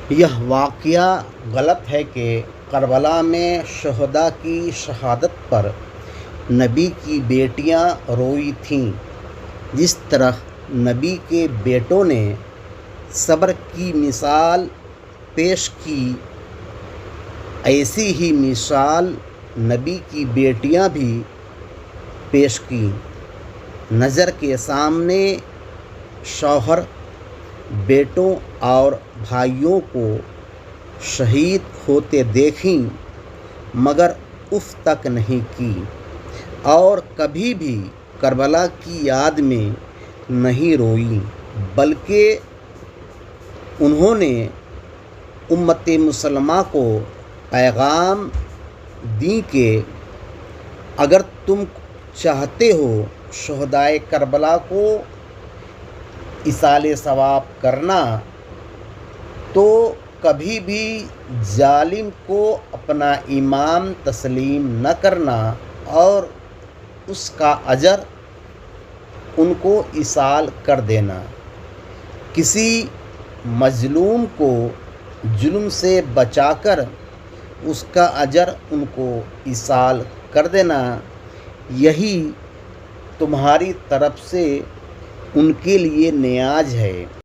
یہ واقعہ غلط ہے کہ کربلا میں شہداء کی شہادت پر نبی کی بیٹیاں روئی تھیں۔ جس طرح نبی کے بیٹوں نے صبر کی مثال پیش کی، ایسی ہی مثال نبی کی بیٹیاں بھی پیش کی۔ نظر کے سامنے شوہر بیٹوں اور بھائیوں کو شہید ہوتے دیکھیں مگر اف تک نہیں کی، اور کبھی بھی کربلا کی یاد میں نہیں روئیں، بلکہ انہوں نے امت مسلمہ کو پیغام دیں کہ اگر تم چاہتے ہو شہدائے کربلا کو ایصال ثواب کرنا تو کبھی بھی ظالم کو اپنا امام تسلیم نہ کرنا اور اس کا اجر ان کو ایصال کر دینا۔ کسی مظلوم کو ظلم سے بچا کر اس کا اجر ان کو ایصال کر دینا، یہی تمہاری طرف سے ان کے لیے نیاز ہے۔